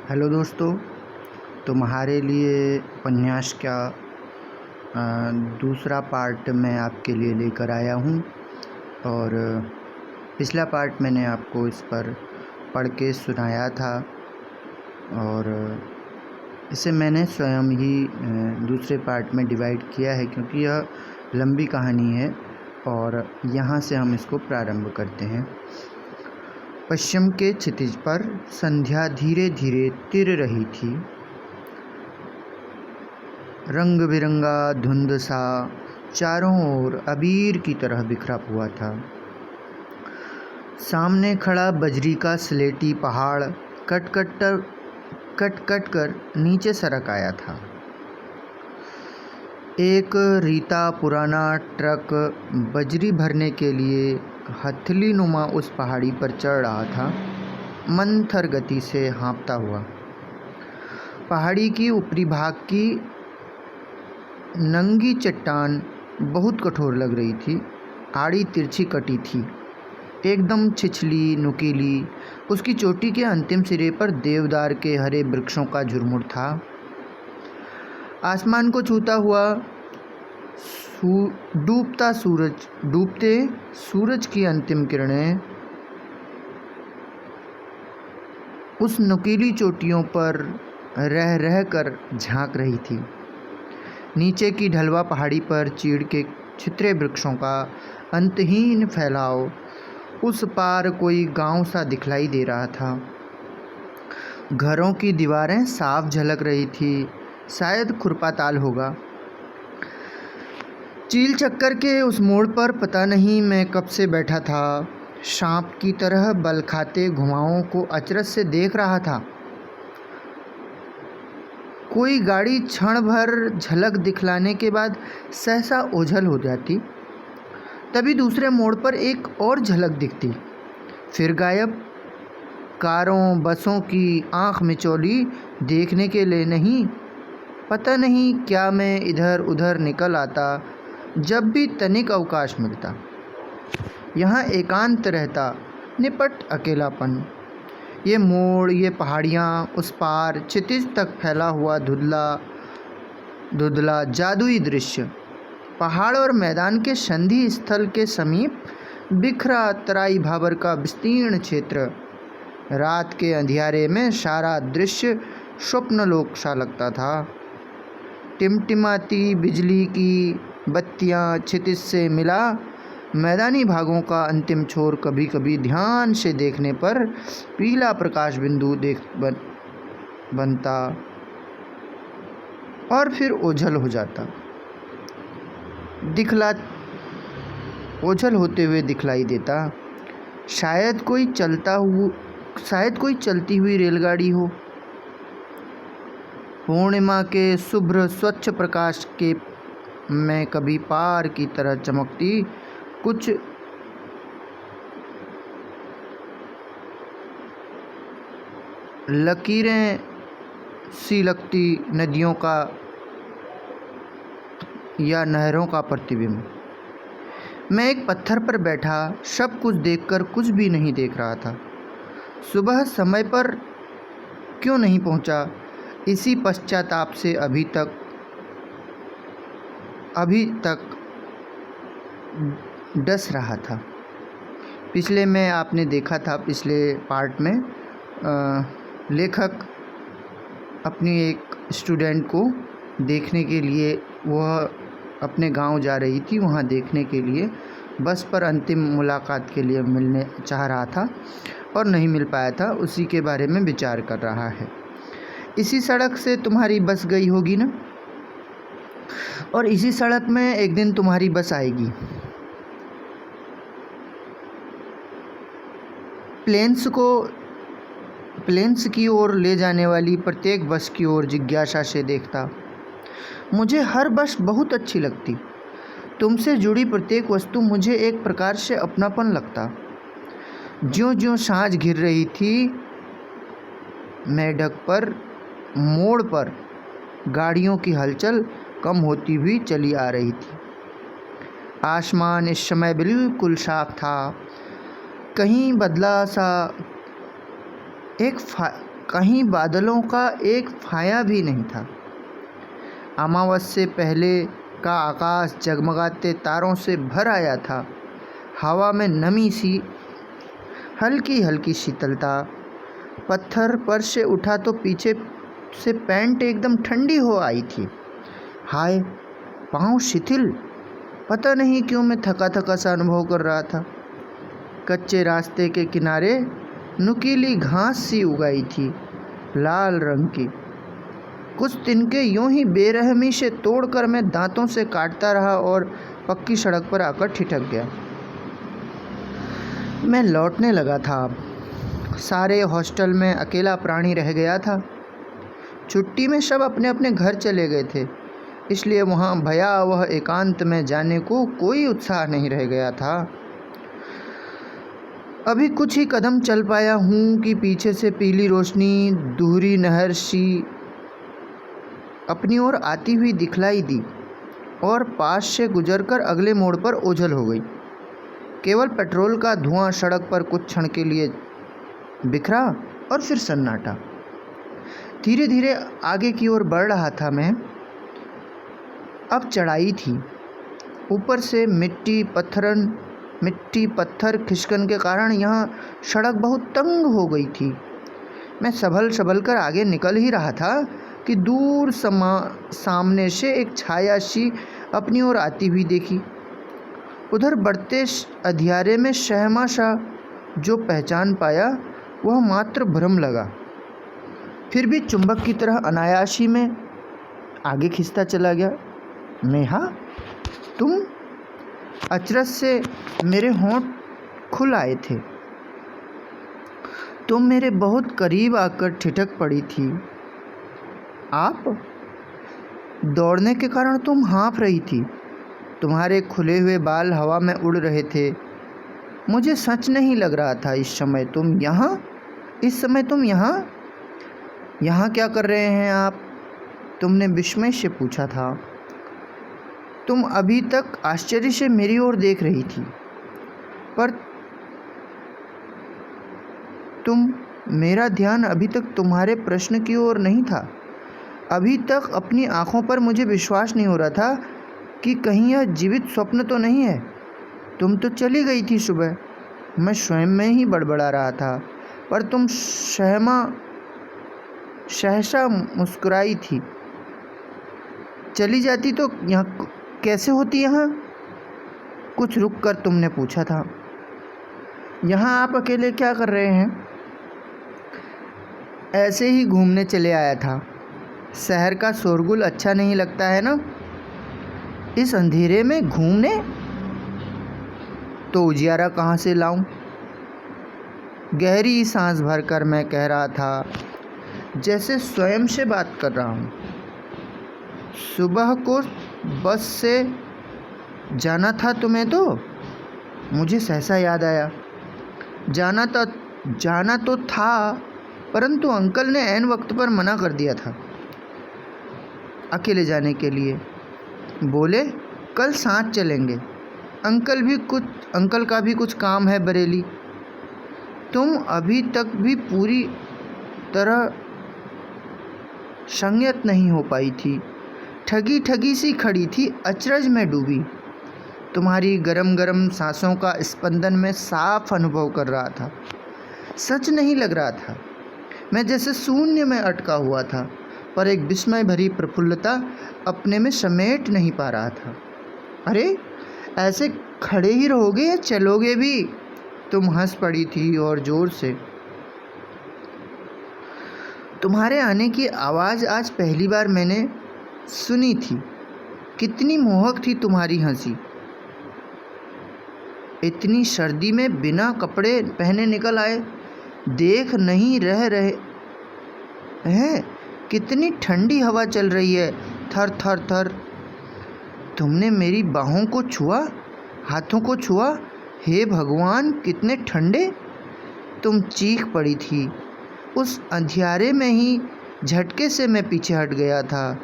Hello दोस्तों, तुम्हारे लिए उपन्यास का दूसरा पार्ट मैं आपके लिए लेकर आया हूँ। और पिछला पार्ट मैंने आपको इस पर पढ़ के सुनाया था और इसे मैंने स्वयं ही दूसरे पार्ट में डिवाइड किया है क्योंकि यह लंबी कहानी है। और यहाँ से हम इसको प्रारंभ करते हैं। पश्चिम के क्षितिज पर संध्या धीरे धीरे तिर रही थी। रंग बिरंगा धुंध सा चारों ओर अबीर की तरह बिखरा हुआ था। सामने खड़ा बजरी का स्लेटी पहाड़ कट कट कर नीचे सरक आया था। एक रीता पुराना ट्रक बजरी भरने के लिए हथली नुमा उस पहाड़ी पर चढ़ रहा था, मंथर गति से हाँफता हुआ। पहाड़ी की ऊपरी भाग की नंगी चट्टान बहुत कठोर लग रही थी। आड़ी तिरछी कटी थी, एकदम छिछली नुकीली। उसकी चोटी के अंतिम सिरे पर देवदार के हरे वृक्षों का झुरमुट था। आसमान को छूता हुआ डूबते सूरज की अंतिम किरणें उस नुकीली चोटियों पर रह रह कर झांक रही थी। नीचे की ढलवा पहाड़ी पर चीड़ के छितरे वृक्षों का अंतहीन फैलाव, उस पार कोई गांव सा दिखलाई दे रहा था। घरों की दीवारें साफ झलक रही थी, शायद खुरपाताल होगा। चील चक्कर के उस मोड़ पर पता नहीं मैं कब से बैठा था, सांप की तरह बल खाते घुमावों को अचरज से देख रहा था। कोई गाड़ी क्षण भर झलक दिखलाने के बाद सहसा ओझल हो जाती, तभी दूसरे मोड़ पर एक और झलक दिखती, फिर गायब। कारों बसों की आंख मिचौली देखने के लिए नहीं, पता नहीं क्या मैं इधर उधर निकल आता जब भी तनिक अवकाश मिलता। यहाँ एकांत रहता, निपट अकेलापन। ये मोड़, ये पहाड़ियाँ, उस पार क्षितिज तक फैला हुआ धुंधला जादुई दृश्य। पहाड़ और मैदान के संधि स्थल के समीप बिखरा तराई भाबर का विस्तीर्ण क्षेत्र। रात के अंधियारे में सारा दृश्य स्वप्नलोक सा लगता था। टिमटिमाती बिजली की बत्तियां क्षितिज से मिला मैदानी भागों का अंतिम छोर कभी कभी ध्यान से देखने पर पीला प्रकाश बिंदु बनता और फिर ओझल हो जाता, ओझल होते हुए दिखलाई देता। शायद कोई चलती हुई रेलगाड़ी हो। पूर्णिमा के शुभ्र स्वच्छ प्रकाश के में कभी पार की तरह चमकती कुछ लकीरें सी लगती नदियों का या नहरों का प्रतिबिंब। मैं एक पत्थर पर बैठा सब कुछ देखकर कुछ भी नहीं देख रहा था। सुबह समय पर क्यों नहीं पहुंचा, इसी पश्चाताप से अभी तक डस रहा था। पिछले में आपने देखा था, पिछले पार्ट में लेखक अपनी एक स्टूडेंट को देखने के लिए वह अपने गांव जा रही थी, वहां देखने के लिए बस पर अंतिम मुलाकात के लिए मिलने चाह रहा था और नहीं मिल पाया था। उसी के बारे में विचार कर रहा है। इसी सड़क से तुम्हारी बस गई होगी ना, और इसी सड़क में एक दिन तुम्हारी बस आएगी। प्लेन्स की ओर ले जाने वाली प्रत्येक बस की ओर जिज्ञासा से देखता। मुझे हर बस बहुत अच्छी लगती। तुमसे जुड़ी प्रत्येक वस्तु मुझे एक प्रकार से अपनापन लगता। ज्यों-ज्यों सांझ घिर रही थी, मेढक पर मोड़ पर गाड़ियों की हलचल कम होती हुई चली आ रही थी। आसमान इस समय बिल्कुल साफ था। कहीं बदला सा एक कहीं बादलों का एक फाया भी नहीं था। अमावस से पहले का आकाश जगमगाते तारों से भर आया था। हवा में नमी सी, हल्की हल्की शीतलता। पत्थर पर से उठा तो पीछे से पैंट एकदम ठंडी हो आई थी। हाय, पाँव शिथिल। पता नहीं क्यों मैं थका थका सा अनुभव कर रहा था। कच्चे रास्ते के किनारे नुकीली घास सी उगाई थी, लाल रंग की। कुछ तिनके यूं ही बेरहमी से तोड़कर मैं दांतों से काटता रहा और पक्की सड़क पर आकर ठिठक गया। मैं लौटने लगा था। अब सारे हॉस्टल में अकेला प्राणी रह गया था। छुट्टी में सब अपने अपने घर चले गए थे, इसलिए वहाँ भयावह एकांत में जाने को कोई उत्साह नहीं रह गया था। अभी कुछ ही कदम चल पाया हूँ कि पीछे से पीली रोशनी दोहरी नहर सी अपनी ओर आती हुई दिखलाई दी और पास से गुजरकर अगले मोड़ पर ओझल हो गई। केवल पेट्रोल का धुआं सड़क पर कुछ क्षण के लिए बिखरा और फिर सन्नाटा। धीरे धीरे आगे की ओर बढ़ रहा था मैं। अब चढ़ाई थी। ऊपर से मिट्टी पत्थर खिसकन के कारण यहाँ सड़क बहुत तंग हो गई थी। मैं संभल कर आगे निकल ही रहा था कि दूर सामने से एक छाया सी अपनी ओर आती हुई देखी। उधर बढ़ते अंधियारे में शहमाशा जो पहचान पाया वह मात्र भ्रम लगा। फिर भी चुंबक की तरह अनायासी में आगे खिंचता चला गया। नेहा, तुम? अचरज से मेरे होंठ खुल आए थे। तुम मेरे बहुत करीब आकर ठिठक पड़ी थी। आप? दौड़ने के कारण तुम हाँफ रही थी। तुम्हारे खुले हुए बाल हवा में उड़ रहे थे। मुझे सच नहीं लग रहा था। इस समय तुम यहाँ क्या कर रहे हैं आप? तुमने विस्मय से पूछा था। तुम अभी तक आश्चर्य से मेरी ओर देख रही थी, पर मेरा ध्यान अभी तक तुम्हारे प्रश्न की ओर नहीं था। अभी तक अपनी आँखों पर मुझे विश्वास नहीं हो रहा था कि कहीं यह जीवित स्वप्न तो नहीं है। तुम तो चली गई थी सुबह। मैं स्वयं में ही बड़बड़ा रहा था, पर तुम सहसा मुस्कुराई थी। चली जाती तो यहाँ कैसे होती? यहाँ कुछ रुक कर तुमने पूछा था। यहाँ आप अकेले क्या कर रहे हैं? ऐसे ही घूमने चले आया था। शहर का शोरगुल अच्छा नहीं लगता है ना? इस अंधेरे में घूमने? तो उजियारा कहाँ से लाऊं? गहरी सांस भरकर मैं कह रहा था, जैसे स्वयं से बात कर रहा हूँ। सुबह को बस से जाना था तुम्हें तो? मुझे सहसा याद आया। जाना तो था, परंतु अंकल ने ऐन वक्त पर मना कर दिया था अकेले जाने के लिए। बोले कल साथ चलेंगे। अंकल का भी कुछ काम है बरेली। तुम अभी तक भी पूरी तरह संयत नहीं हो पाई थी। ठगी सी खड़ी थी, अचरज में डूबी। तुम्हारी गरम गरम सांसों का स्पंदन में साफ अनुभव कर रहा था। सच नहीं लग रहा था। मैं जैसे शून्य में अटका हुआ था, पर एक विस्मय भरी प्रफुल्लता अपने में समेट नहीं पा रहा था। अरे, ऐसे खड़े ही रहोगे या चलोगे भी? तुम हंस पड़ी थी और जोर से। तुम्हारे आने की आवाज़ आज पहली बार मैंने सुनी थी। कितनी मोहक थी तुम्हारी हंसी। इतनी सर्दी में बिना कपड़े पहने निकल आए। देख नहीं रहे हैं कितनी ठंडी हवा चल रही है, थर थर थर। तुमने मेरी बाहों को छुआ, हाथों को छुआ। हे भगवान, कितने ठंडे! तुम चीख पड़ी थी। उस अंधियारे में ही झटके से मैं पीछे हट गया था।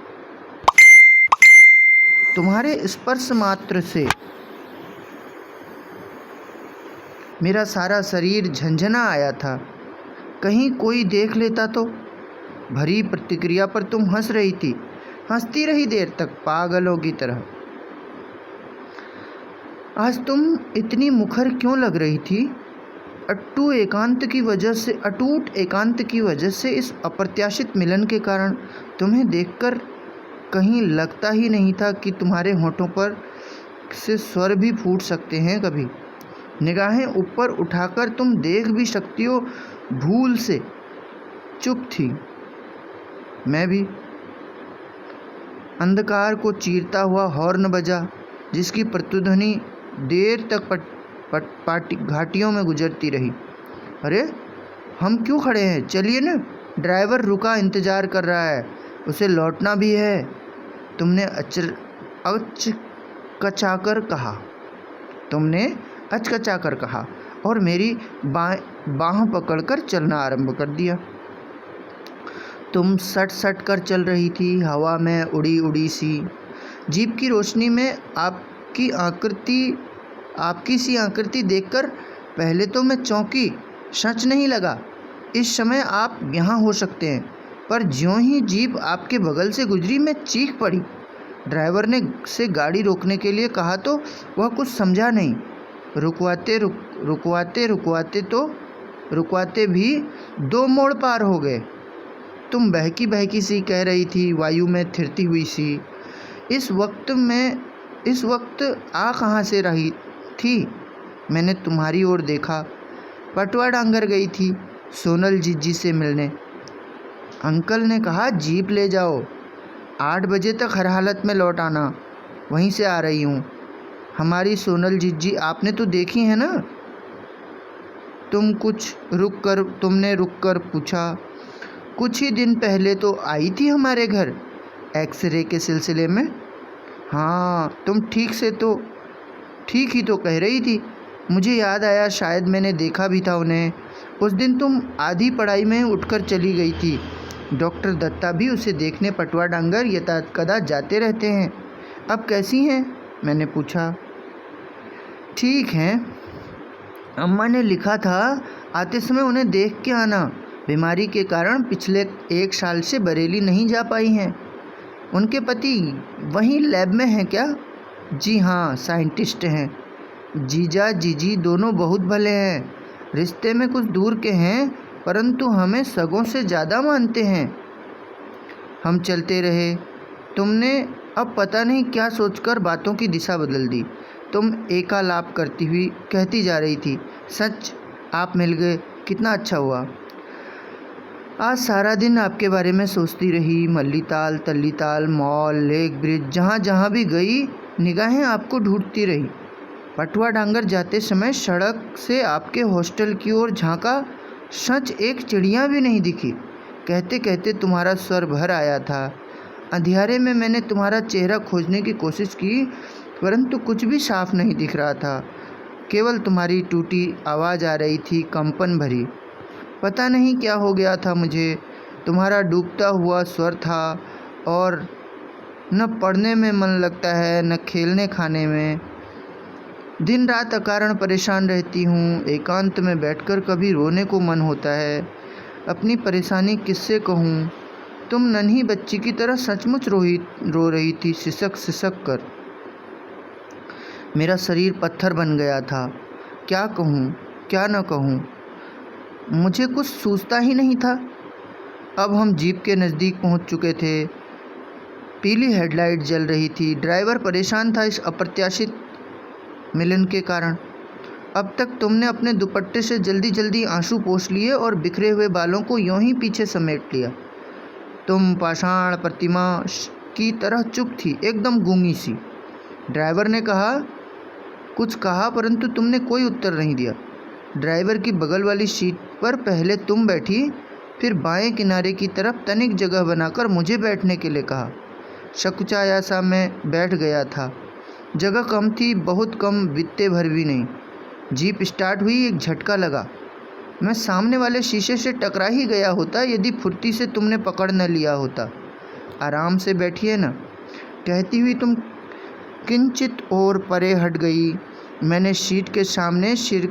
तुम्हारे स्पर्श मात्र से मेरा सारा शरीर झंझना आया था। कहीं कोई देख लेता तो। भरी प्रतिक्रिया पर तुम हंस रही थी, हंसती रही देर तक पागलों की तरह। आज तुम इतनी मुखर क्यों लग रही थी? अटूट एकांत की वजह से, इस अप्रत्याशित मिलन के कारण तुम्हें देखकर कहीं लगता ही नहीं था कि तुम्हारे होठों पर से स्वर भी फूट सकते हैं कभी। निगाहें ऊपर उठाकर तुम देख भी सकती हो। भूल से चुप थी। मैं भी। अंधकार को चीरता हुआ हॉर्न बजा, जिसकी प्रतिध्वनि देर तक घाटियों में गुजरती रही। अरे हम क्यों खड़े हैं, चलिए न, ड्राइवर रुका इंतज़ार कर रहा है, उसे लौटना भी है। तुमने अचकचाकर कहा और मेरी बाह पकड़कर चलना आरंभ कर दिया। तुम सट सट कर चल रही थी, हवा में उड़ी उड़ी सी। जीप की रोशनी में आपकी सी आकृति देखकर पहले तो मैं चौंकी, सच नहीं लगा इस समय आप यहाँ हो सकते हैं। पर ज्यों ही जीप आपके बगल से गुजरी, मैं चीख पड़ी। ड्राइवर ने से गाड़ी रोकने के लिए कहा तो वह कुछ समझा नहीं। रुकवाते भी 2 मोड़ पार हो गए। तुम बहकी बहकी सी कह रही थी, वायु में थिरती हुई सी। इस वक्त आ कहाँ से रही थी? मैंने तुम्हारी ओर देखा। पटवा डांगर गई थी सोनल जीजी से मिलने। अंकल ने कहा जीप ले जाओ, 8 बजे तक हर हालत में लौट आना, वहीं से आ रही हूँ। हमारी सोनल जीजी आपने तो देखी है ना? तुमने रुक कर पूछा। कुछ ही दिन पहले तो आई थी हमारे घर, एक्सरे के सिलसिले में। हाँ, तुम ठीक ही तो कह रही थी। मुझे याद आया, शायद मैंने देखा भी था उन्हें। उस दिन तुम आधी पढ़ाई में उठकर चली गई थी। डॉक्टर दत्ता भी उसे देखने पटवा डांगर यथाकदा जाते रहते हैं। अब कैसी हैं? मैंने पूछा। ठीक हैं, अम्मा ने लिखा था आते समय उन्हें देख के आना। बीमारी के कारण पिछले 1 साल से बरेली नहीं जा पाई हैं। उनके पति वहीं लैब में हैं क्या? जी हाँ, साइंटिस्ट हैं। जीजा जीजी दोनों बहुत भले हैं। रिश्ते में कुछ दूर के हैं, परंतु हमें सगों से ज़्यादा मानते हैं। हम चलते रहे। तुमने अब पता नहीं क्या सोचकर बातों की दिशा बदल दी। तुम एकालाप करती हुई कहती जा रही थी, सच आप मिल गए, कितना अच्छा हुआ। आज सारा दिन आपके बारे में सोचती रही। Mallital, Tallital, mall, lake bridge, जहाँ भी गई निगाहें आपको ढूंढती रही। पटवा डांगर जाते समय सड़क से आपके हॉस्टल की ओर झांका, सच एक चिड़िया भी नहीं दिखी। कहते कहते तुम्हारा स्वर भर आया था। अंधियारे में मैंने तुम्हारा चेहरा खोजने की कोशिश की, परंतु कुछ भी साफ नहीं दिख रहा था। केवल तुम्हारी टूटी आवाज़ आ रही थी, कंपन भरी। पता नहीं क्या हो गया था मुझे। तुम्हारा डूबता हुआ स्वर था, और न पढ़ने में मन लगता है, न खेलने खाने में। दिन रात अकारण परेशान रहती हूँ। एकांत में बैठकर कभी रोने को मन होता है। अपनी परेशानी किससे कहूँ? तुम नन्ही बच्ची की तरह सचमुच रो रही थी, सिसक सिसक कर। मेरा शरीर पत्थर बन गया था। क्या कहूँ, क्या न कहूँ, मुझे कुछ सूझता ही नहीं था। अब हम जीप के नज़दीक पहुँच चुके थे। पीली हेडलाइट जल रही थी। ड्राइवर परेशान था इस अप्रत्याशित मिलन के कारण। अब तक तुमने अपने दुपट्टे से जल्दी जल्दी आंसू पोंछ लिए और बिखरे हुए बालों को यूं ही पीछे समेट लिया। तुम पाषाण प्रतिमा की तरह चुप थी, एकदम गूंगी सी। ड्राइवर ने कुछ कहा, परंतु तुमने कोई उत्तर नहीं दिया। ड्राइवर की बगल वाली सीट पर पहले तुम बैठी, फिर बाएं किनारे की तरफ तनिक जगह बनाकर मुझे बैठने के लिए कहा। शकुचाया सा मैं बैठ गया था। जगह कम थी, बहुत कम, बित्ते भर भी नहीं। जीप स्टार्ट हुई, एक झटका लगा। मैं सामने वाले शीशे से टकरा ही गया होता यदि फुर्ती से तुमने पकड़ न लिया होता। आराम से बैठिए ना, कहती हुई तुम किंचित और परे हट गई। मैंने सीट के सामने सिर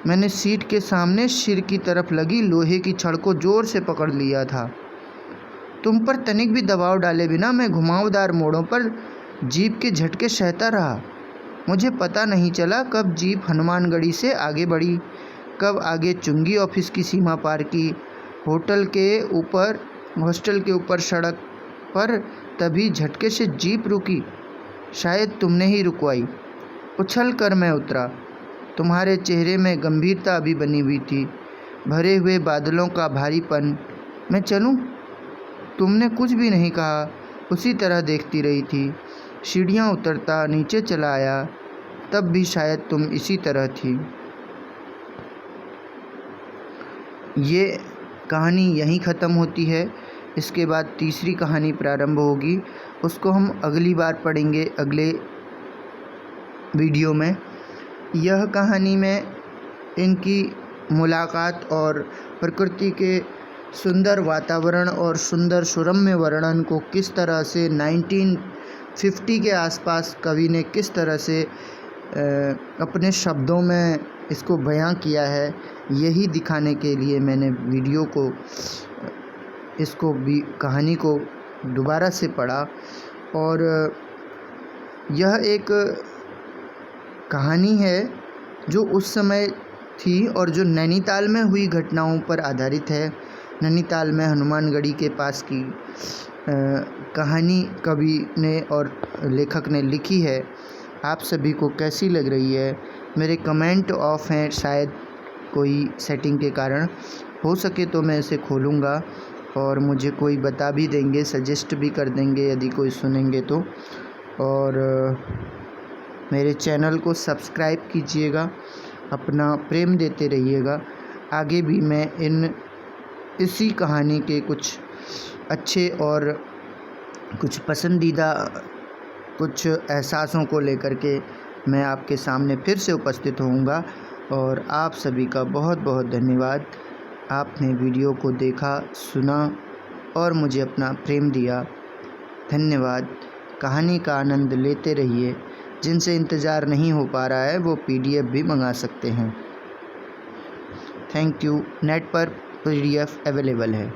मैंने सीट के सामने सिर की तरफ लगी लोहे की छड़ को जोर से पकड़ लिया था। तुम पर तनिक भी दबाव डाले बिना मैं घुमावदार मोड़ों पर जीप के झटके सहता रहा। मुझे पता नहीं चला कब जीप हनुमानगढ़ी से आगे बढ़ी, कब आगे चुंगी ऑफिस की सीमा पार की, हॉस्टल के ऊपर सड़क पर तभी झटके से जीप रुकी। शायद तुमने ही रुकवाई। उछल कर मैं उतरा। तुम्हारे चेहरे में गंभीरता अभी बनी हुई थी, भरे हुए बादलों का भारीपन। मैं चलूं? तुमने कुछ भी नहीं कहा, उसी तरह देखती रही थी। सीढ़ियाँ उतरता नीचे चला आया, तब भी शायद तुम इसी तरह थी। ये कहानी यहीं ख़त्म होती है। इसके बाद तीसरी कहानी प्रारंभ होगी, उसको हम अगली बार पढ़ेंगे अगले वीडियो में। यह कहानी में इनकी मुलाकात और प्रकृति के सुंदर वातावरण और सुंदर सुरम्य वर्णन को किस तरह से 1950 के आसपास कवि ने किस तरह से अपने शब्दों में इसको बयां किया है, यही दिखाने के लिए मैंने वीडियो को कहानी को दोबारा से पढ़ा। और यह एक कहानी है जो उस समय थी और जो नैनीताल में हुई घटनाओं पर आधारित है। नैनीताल में हनुमानगढ़ी के पास की कहानी कवि ने और लेखक ने लिखी है। आप सभी को कैसी लग रही है? मेरे कमेंट ऑफ हैं, शायद कोई सेटिंग के कारण। हो सके तो मैं इसे खोलूँगा और मुझे कोई बता भी देंगे, सजेस्ट भी कर देंगे यदि कोई सुनेंगे तो। और मेरे चैनल को सब्सक्राइब कीजिएगा, अपना प्रेम देते रहिएगा। आगे भी मैं इसी कहानी के कुछ अच्छे और कुछ पसंदीदा कुछ एहसासों को लेकर के मैं आपके सामने फिर से उपस्थित होऊंगा। और आप सभी का बहुत बहुत धन्यवाद। आपने वीडियो को देखा, सुना और मुझे अपना प्रेम दिया। धन्यवाद। कहानी का आनंद लेते रहिए। जिनसे इंतज़ार नहीं हो पा रहा है वो PDF भी मंगा सकते हैं। Thank you. नेट पर PDF अवेलेबल है।